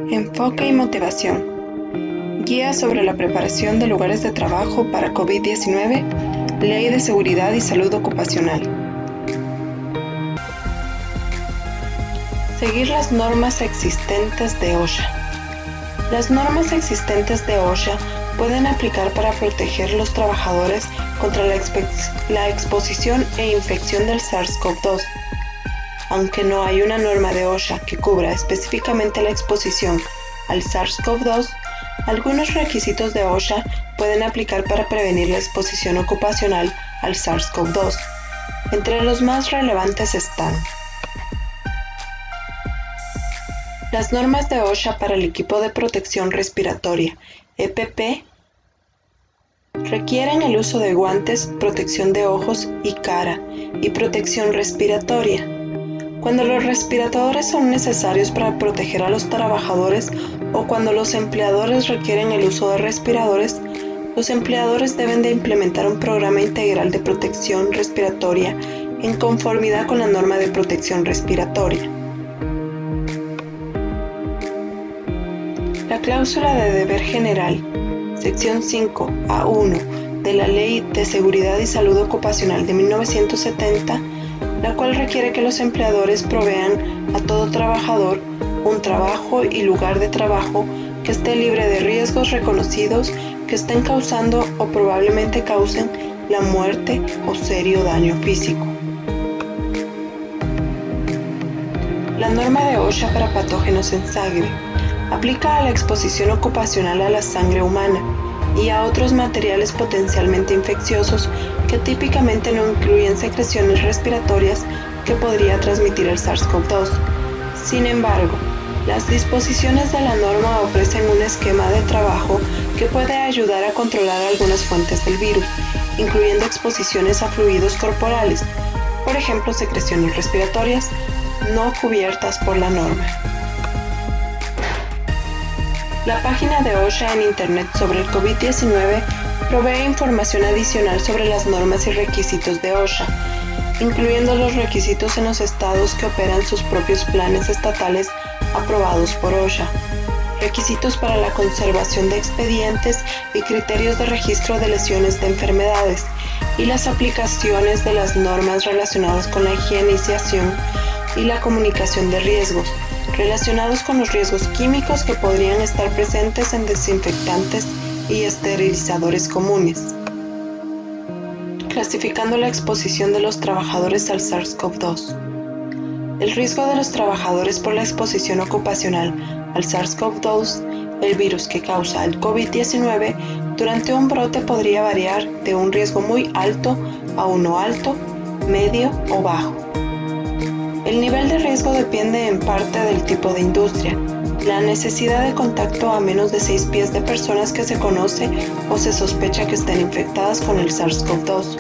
Enfoque y motivación. Guía sobre la preparación de lugares de trabajo para COVID-19, Ley de Seguridad y Salud Ocupacional. Seguir las normas existentes de OSHA. Las normas existentes de OSHA pueden aplicar para proteger a los trabajadores contra la exposición e infección del SARS-CoV-2. Aunque no hay una norma de OSHA que cubra específicamente la exposición al SARS-CoV-2, algunos requisitos de OSHA pueden aplicar para prevenir la exposición ocupacional al SARS-CoV-2. Entre los más relevantes están las normas de OSHA para el equipo de protección respiratoria, EPP, requieren el uso de guantes, protección de ojos y cara y protección respiratoria. Cuando los respiradores son necesarios para proteger a los trabajadores o cuando los empleadores requieren el uso de respiradores, los empleadores deben de implementar un programa integral de protección respiratoria en conformidad con la norma de protección respiratoria. La cláusula de deber general, sección 5 A1 de la Ley de Seguridad y Salud Ocupacional de 1970, la cual requiere que los empleadores provean a todo trabajador un trabajo y lugar de trabajo que esté libre de riesgos reconocidos que estén causando o probablemente causen la muerte o serio daño físico. La norma de OSHA para patógenos en sangre aplica a la exposición ocupacional a la sangre humana y a otros materiales potencialmente infecciosos que típicamente no incluyen secreciones respiratorias que podría transmitir el SARS-CoV-2. Sin embargo, las disposiciones de la norma ofrecen un esquema de trabajo que puede ayudar a controlar algunas fuentes del virus, incluyendo exposiciones a fluidos corporales, por ejemplo secreciones respiratorias, no cubiertas por la norma. La página de OSHA en Internet sobre el COVID-19 provee información adicional sobre las normas y requisitos de OSHA, incluyendo los requisitos en los estados que operan sus propios planes estatales aprobados por OSHA, requisitos para la conservación de expedientes y criterios de registro de lesiones de enfermedades, y las aplicaciones de las normas relacionadas con la higienización y la comunicación de riesgos, relacionados con los riesgos químicos que podrían estar presentes en desinfectantes y esterilizadores comunes. Clasificando la exposición de los trabajadores al SARS-CoV-2. El riesgo de los trabajadores por la exposición ocupacional al SARS-CoV-2, el virus que causa el COVID-19, durante un brote podría variar de un riesgo muy alto a uno alto, medio o bajo. El nivel de riesgo depende en parte del tipo de industria, la necesidad de contacto a menos de 6 pies de personas que se conoce o se sospecha que estén infectadas con el SARS-CoV-2,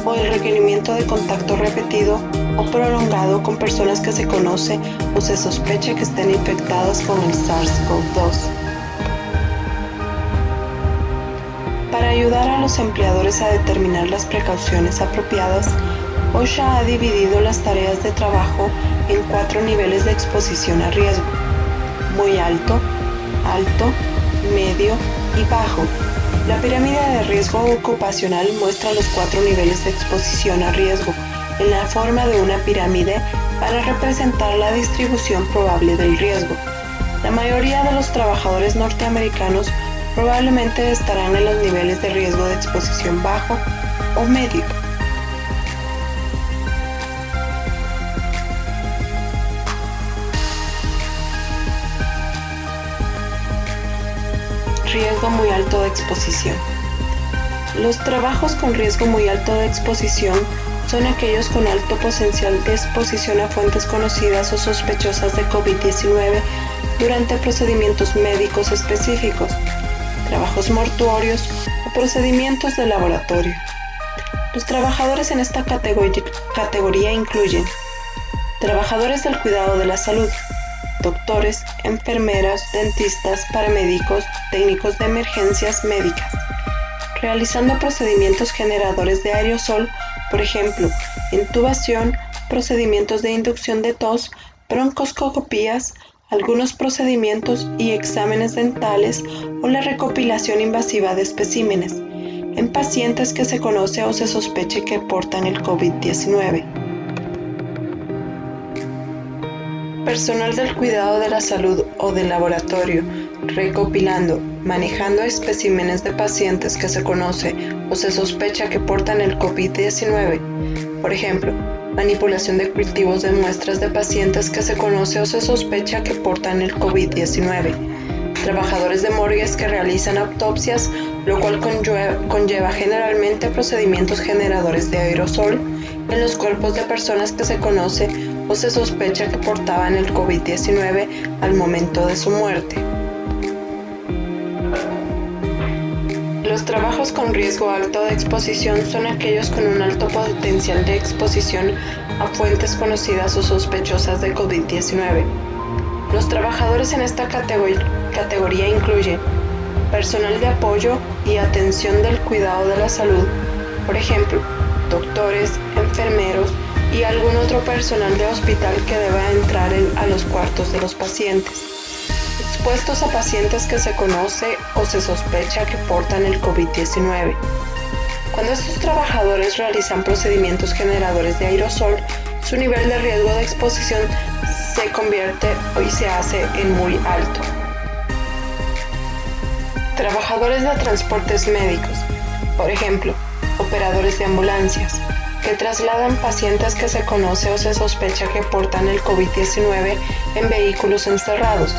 o el requerimiento de contacto repetido o prolongado con personas que se conoce o se sospecha que estén infectadas con el SARS-CoV-2. Para ayudar a los empleadores a determinar las precauciones apropiadas, OSHA ha dividido las tareas de trabajo en 4 niveles de exposición a riesgo: muy alto, alto, medio y bajo. La pirámide de riesgo ocupacional muestra los 4 niveles de exposición a riesgo en la forma de una pirámide para representar la distribución probable del riesgo. La mayoría de los trabajadores norteamericanos probablemente estarán en los niveles de riesgo de exposición bajo o medio. Riesgo muy alto de exposición. Los trabajos con riesgo muy alto de exposición son aquellos con alto potencial de exposición a fuentes conocidas o sospechosas de COVID-19 durante procedimientos médicos específicos, trabajos mortuorios o procedimientos de laboratorio. Los trabajadores en esta categoría incluyen trabajadores del cuidado de la salud, doctores, enfermeras, dentistas, paramédicos, técnicos de emergencias médicas, realizando procedimientos generadores de aerosol, por ejemplo, intubación, procedimientos de inducción de tos, broncoscopías, algunos procedimientos y exámenes dentales o la recopilación invasiva de especímenes en pacientes que se conoce o se sospeche que portan el COVID-19. Personal del cuidado de la salud o del laboratorio, recopilando, manejando especímenes de pacientes que se conoce o se sospecha que portan el COVID-19. Por ejemplo, manipulación de cultivos de muestras de pacientes que se conoce o se sospecha que portan el COVID-19. Trabajadores de morgues que realizan autopsias, lo cual conlleva generalmente procedimientos generadores de aerosol en los cuerpos de personas que se conoce o se sospecha que portaban el COVID-19 al momento de su muerte. Los trabajos con riesgo alto de exposición son aquellos con un alto potencial de exposición a fuentes conocidas o sospechosas de COVID-19. Los trabajadores en esta categoría incluyen personal de apoyo y atención del cuidado de la salud, por ejemplo, doctores, enfermeros y algún otro personal de hospital que deba entrar a los cuartos de los pacientes, expuestos a pacientes que se conoce o se sospecha que portan el COVID-19. Cuando estos trabajadores realizan procedimientos generadores de aerosol, su nivel de riesgo de exposición se convierte y se hace en muy alto. Trabajadores de transportes médicos, por ejemplo, operadores de ambulancias, que trasladan pacientes que se conoce o se sospecha que portan el COVID-19 en vehículos encerrados.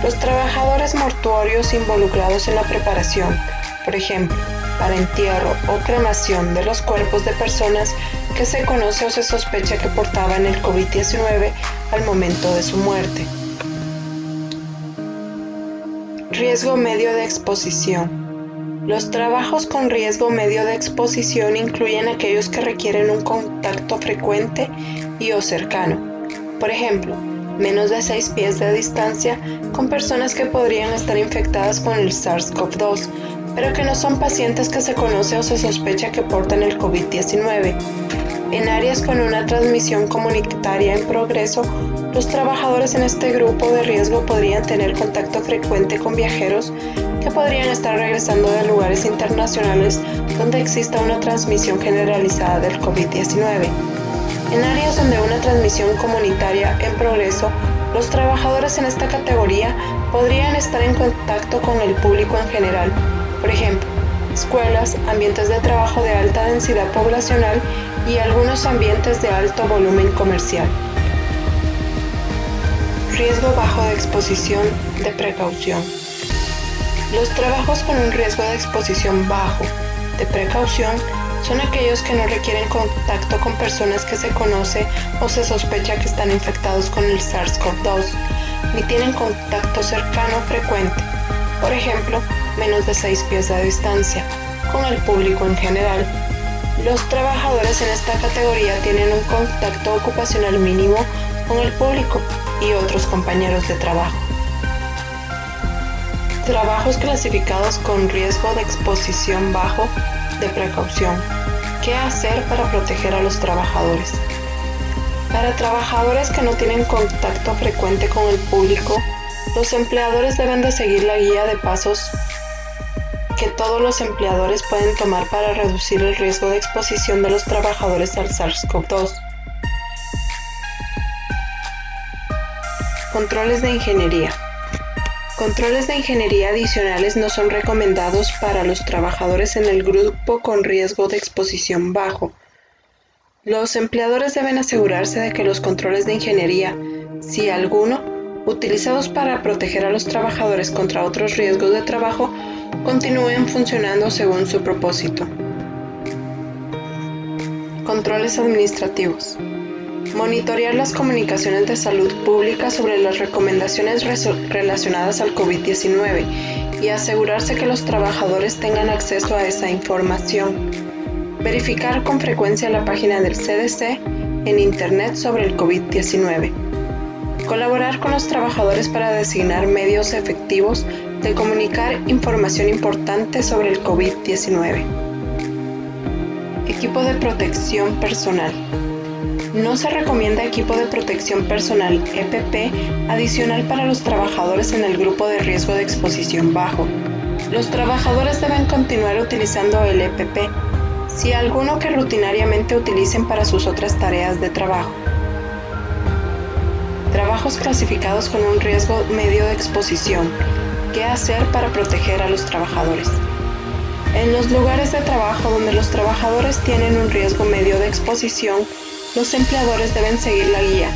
Los trabajadores mortuorios involucrados en la preparación, por ejemplo, para entierro o cremación de los cuerpos de personas que se conoce o se sospecha que portaban el COVID-19 al momento de su muerte. Riesgo medio de exposición. Los trabajos con riesgo medio de exposición incluyen aquellos que requieren un contacto frecuente y o cercano. Por ejemplo, menos de 6 pies de distancia con personas que podrían estar infectadas con el SARS-CoV-2, pero que no son pacientes que se conoce o se sospecha que portan el COVID-19. En áreas con una transmisión comunitaria en progreso, los trabajadores en este grupo de riesgo podrían tener contacto frecuente con viajeros que podrían estar regresando de lugares internacionales donde exista una transmisión generalizada del COVID-19. En áreas donde una transmisión comunitaria en progreso, los trabajadores en esta categoría podrían estar en contacto con el público en general, por ejemplo, escuelas, ambientes de trabajo de alta densidad poblacional y algunos ambientes de alto volumen comercial. Riesgo bajo de exposición de precaución. Los trabajos con un riesgo de exposición bajo de precaución son aquellos que no requieren contacto con personas que se conoce o se sospecha que están infectados con el SARS-CoV-2, ni tienen contacto cercano frecuente, por ejemplo, menos de 6 pies de distancia, con el público en general. Los trabajadores en esta categoría tienen un contacto ocupacional mínimo con el público y otros compañeros de trabajo. Trabajos clasificados con riesgo de exposición bajo de precaución. ¿Qué hacer para proteger a los trabajadores? Para trabajadores que no tienen contacto frecuente con el público, los empleadores deben de seguir la guía de pasos que todos los empleadores pueden tomar para reducir el riesgo de exposición de los trabajadores al SARS-CoV-2. Controles de ingeniería. Controles de ingeniería adicionales no son recomendados para los trabajadores en el grupo con riesgo de exposición bajo. Los empleadores deben asegurarse de que los controles de ingeniería, si alguno, utilizados para proteger a los trabajadores contra otros riesgos de trabajo, continúen funcionando según su propósito. Controles administrativos. Monitorear las comunicaciones de salud pública sobre las recomendaciones relacionadas al COVID-19 y asegurarse que los trabajadores tengan acceso a esa información. Verificar con frecuencia la página del CDC en Internet sobre el COVID-19. Colaborar con los trabajadores para designar medios efectivos de comunicar información importante sobre el COVID-19. Equipo de protección personal. No se recomienda equipo de protección personal EPP adicional para los trabajadores en el grupo de riesgo de exposición bajo. Los trabajadores deben continuar utilizando el EPP, si alguno que rutinariamente utilicen para sus otras tareas de trabajo. Trabajos clasificados con un riesgo medio de exposición. ¿Qué hacer para proteger a los trabajadores? En los lugares de trabajo donde los trabajadores tienen un riesgo medio de exposición, los empleadores deben seguir la guía,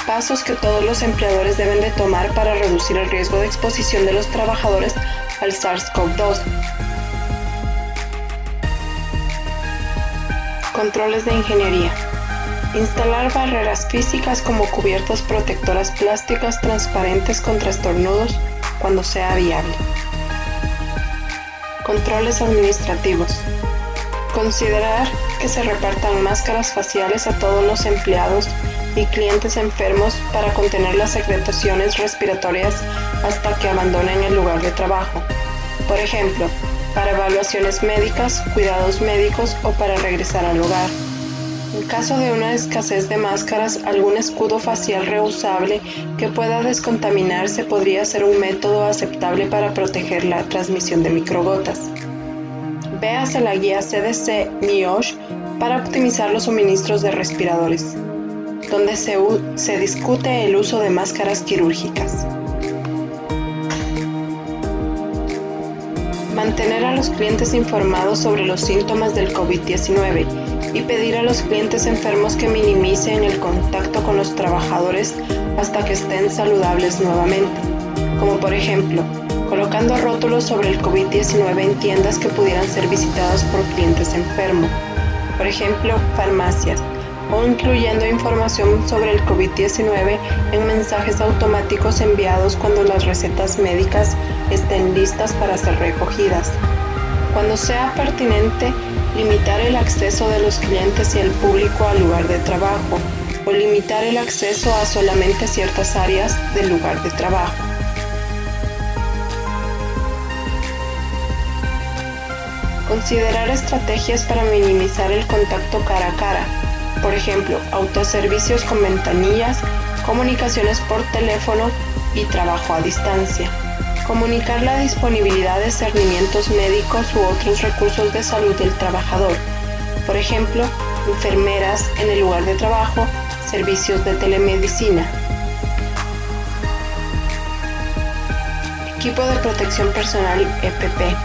pasos que todos los empleadores deben de tomar para reducir el riesgo de exposición de los trabajadores al SARS-CoV-2. Controles de ingeniería. Instalar barreras físicas como cubiertas protectoras plásticas transparentes contra estornudos cuando sea viable. Controles administrativos. Considerar que se repartan máscaras faciales a todos los empleados y clientes enfermos para contener las secreciones respiratorias hasta que abandonen el lugar de trabajo. Por ejemplo, para evaluaciones médicas, cuidados médicos o para regresar al hogar. En caso de una escasez de máscaras, algún escudo facial reusable que pueda descontaminarse podría ser un método aceptable para proteger la transmisión de microgotas. Véase la guía CDC-NIOSH para optimizar los suministros de respiradores, donde se discute el uso de máscaras quirúrgicas. Mantener a los clientes informados sobre los síntomas del COVID-19 y pedir a los clientes enfermos que minimicen el contacto con los trabajadores hasta que estén saludables nuevamente, como por ejemplo, colocando rótulos sobre el COVID-19 en tiendas que pudieran ser visitadas por clientes enfermos, por ejemplo, farmacias, o incluyendo información sobre el COVID-19 en mensajes automáticos enviados cuando las recetas médicas estén listas para ser recogidas. Cuando sea pertinente, limitar el acceso de los clientes y el público al lugar de trabajo, o limitar el acceso a solamente ciertas áreas del lugar de trabajo. Considerar estrategias para minimizar el contacto cara a cara, por ejemplo, autoservicios con ventanillas, comunicaciones por teléfono y trabajo a distancia. Comunicar la disponibilidad de cernimientos médicos u otros recursos de salud del trabajador, por ejemplo, enfermeras en el lugar de trabajo, servicios de telemedicina. Equipo de protección personal EPP.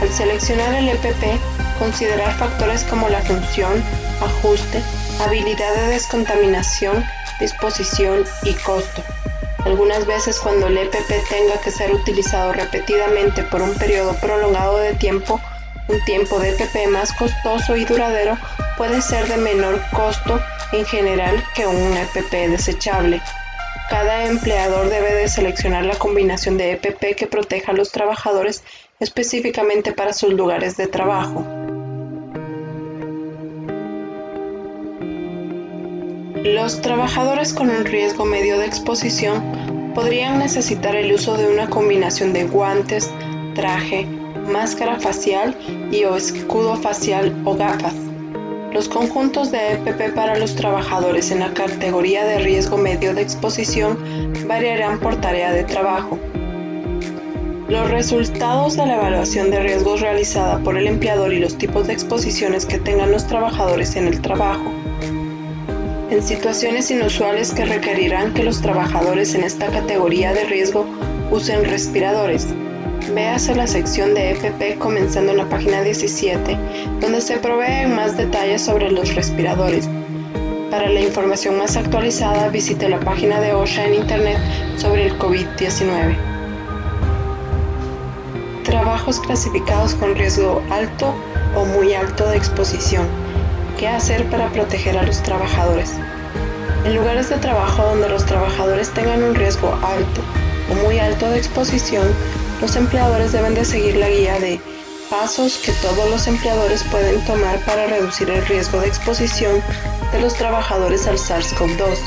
Al seleccionar el EPP, considerar factores como la función, ajuste, habilidad de descontaminación, disposición y costo. Algunas veces cuando el EPP tenga que ser utilizado repetidamente por un periodo prolongado de tiempo, un tiempo de EPP más costoso y duradero puede ser de menor costo en general que un EPP desechable. Cada empleador debe de seleccionar la combinación de EPP que proteja a los trabajadores específicamente para sus lugares de trabajo. Los trabajadores con un riesgo medio de exposición podrían necesitar el uso de una combinación de guantes, traje, máscara facial y o escudo facial o gafas. Los conjuntos de EPP para los trabajadores en la categoría de riesgo medio de exposición variarán por tarea de trabajo. Los resultados de la evaluación de riesgos realizada por el empleador y los tipos de exposiciones que tengan los trabajadores en el trabajo. En situaciones inusuales que requerirán que los trabajadores en esta categoría de riesgo usen respiradores, véase la sección de EPP comenzando en la página 17, donde se proveen más detalles sobre los respiradores. Para la información más actualizada, visite la página de OSHA en Internet sobre el COVID-19. Trabajos clasificados con riesgo alto o muy alto de exposición. ¿Qué hacer para proteger a los trabajadores? En lugares de trabajo donde los trabajadores tengan un riesgo alto o muy alto de exposición, los empleadores deben de seguir la guía de pasos que todos los empleadores pueden tomar para reducir el riesgo de exposición de los trabajadores al SARS-CoV-2.